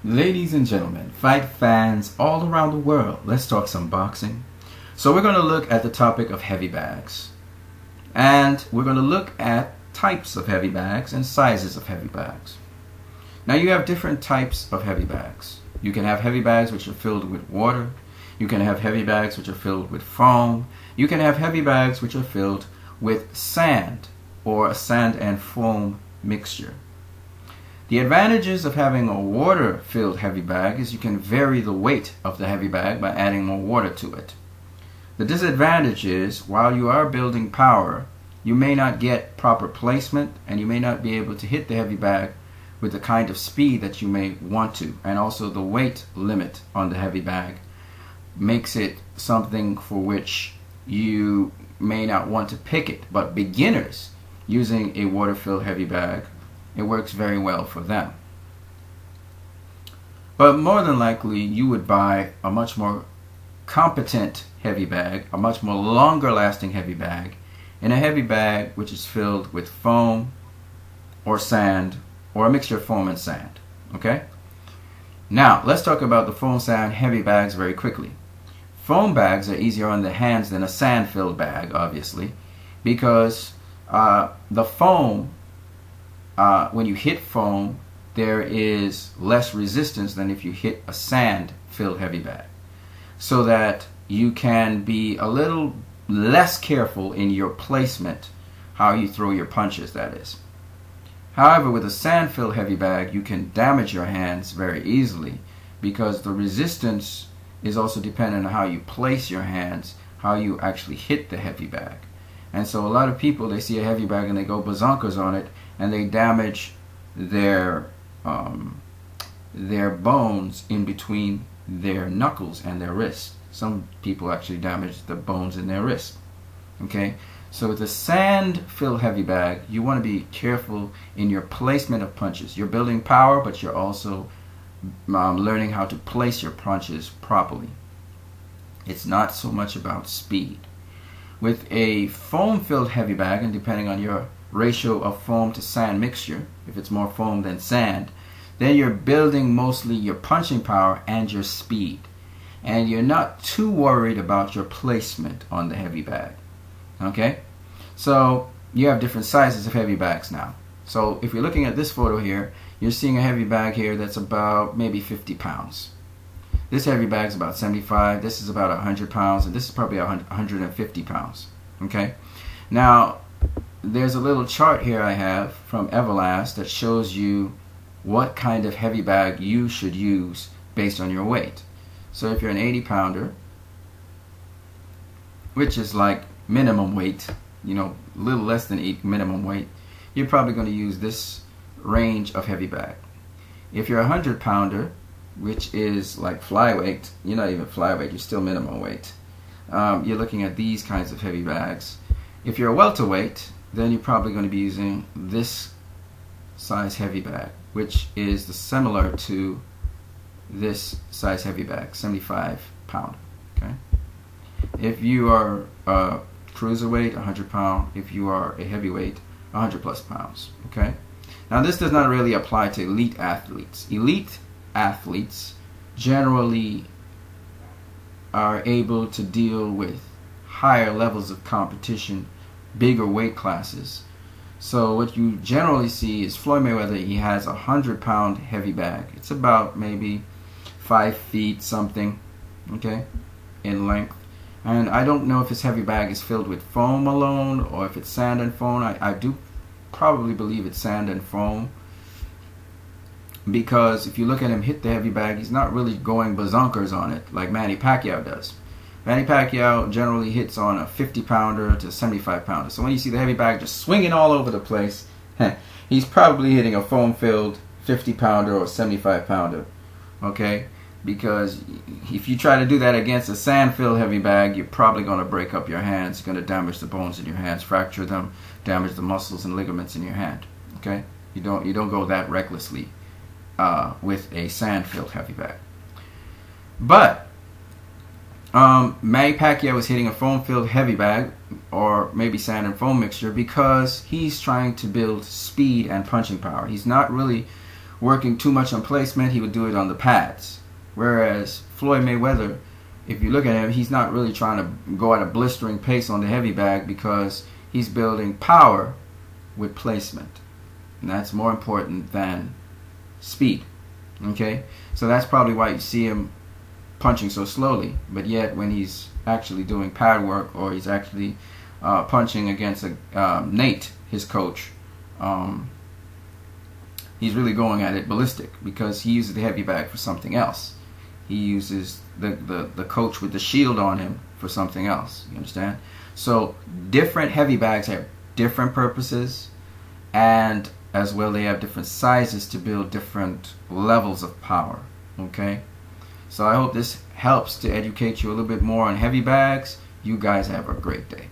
Ladies and gentlemen, fight fans all around the world, let's talk some boxing. So we're going to look at the topic of heavy bags. And we're going to look at types of heavy bags and sizes of heavy bags. Now you have different types of heavy bags. You can have heavy bags which are filled with water. You can have heavy bags which are filled with foam. You can have heavy bags which are filled with sand or a sand and foam mixture. The advantages of having a water-filled heavy bag is you can vary the weight of the heavy bag by adding more water to it. The disadvantage is, while you are building power, you may not get proper placement and you may not be able to hit the heavy bag with the kind of speed that you may want to. And also the weight limit on the heavy bag makes it something for which you may not want to pick it. But beginners using a water-filled heavy bag, it works very well for them. But more than likely, you would buy a much more competent heavy bag, a much more longer lasting heavy bag, in a heavy bag which is filled with foam or sand or a mixture of foam and sand. Okay? Now, let's talk about the foam sand heavy bags very quickly. Foam bags are easier on the hands than a sand filled bag, obviously, because the foam, when you hit foam, there is less resistance than if you hit a sand filled heavy bag, so that you can be a little less careful in your placement, how you throw your punches, that is. However, with a sand filled heavy bag, you can damage your hands very easily because the resistance is also dependent on how you place your hands, how you actually hit the heavy bag. And so a lot of people, they see a heavy bag and they go bazonkers on it and they damage their bones in between their knuckles and their wrists. Some people actually damage the bones in their wrist. Okay, so with a sand-filled heavy bag, you want to be careful in your placement of punches. You're building power, but you're also learning how to place your punches properly. It's not so much about speed. With a foam-filled heavy bag, and depending on your ratio of foam to sand mixture, if it's more foam than sand, then you're building mostly your punching power and your speed. And you're not too worried about your placement on the heavy bag. Okay? So you have different sizes of heavy bags now. So if you're looking at this photo here, you're seeing a heavy bag here that's about maybe 50 pounds. This heavy bag is about 75, this is about 100 pounds, and this is probably 150 pounds. Okay? Now, there's a little chart here I have from Everlast that shows you what kind of heavy bag you should use based on your weight. So if you're an 80 pounder, which is like minimum weight, you know, a little less than minimum weight, you're probably going to use this range of heavy bag. If you're a 100 pounder, which is like flyweight, you're not even flyweight, you're still minimum weight. You're looking at these kinds of heavy bags. If you're a welterweight, then you're probably going to be using this size heavy bag, which is similar to this size heavy bag, 75 pound. Okay. If you are a cruiserweight, 100 pound. If you are a heavyweight, 100 plus pounds. Okay. Now this does not really apply to elite athletes. Elite athletes generally are able to deal with higher levels of competition, bigger weight classes. So what you generally see is Floyd Mayweather, he has a 100-pound heavy bag. It's about maybe 5 feet something, okay, in length. And I don't know if his heavy bag is filled with foam alone or if it's sand and foam. I do probably believe it's sand and foam, because if you look at him hit the heavy bag, he's not really going bazonkers on it like Manny Pacquiao does. Manny Pacquiao generally hits on a 50-pounder to 75-pounder. So when you see the heavy bag just swinging all over the place, he's probably hitting a foam-filled 50-pounder or 75-pounder. Okay? Because if you try to do that against a sand-filled heavy bag, you're probably going to break up your hands. You're going to damage the bones in your hands, fracture them, damage the muscles and ligaments in your hand. Okay? You don't go that recklessly with a sand-filled heavy bag. But Manny Pacquiao was hitting a foam-filled heavy bag, or maybe sand and foam mixture, because he's trying to build speed and punching power. He's not really working too much on placement, he would do it on the pads. Whereas Floyd Mayweather, if you look at him, he's not really trying to go at a blistering pace on the heavy bag because he's building power with placement. And that's more important than speed. Okay? So that's probably why you see him punching so slowly. But yet when he's actually doing pad work, or he's actually punching against Nate, his coach, he's really going at it ballistic because he uses the heavy bag for something else. He uses the coach with the shield on him for something else. You understand? So different heavy bags have different purposes, and as well they have different sizes to build different levels of power. Okay? So I hope this helps to educate you a little bit more on heavy bags. You guys have a great day.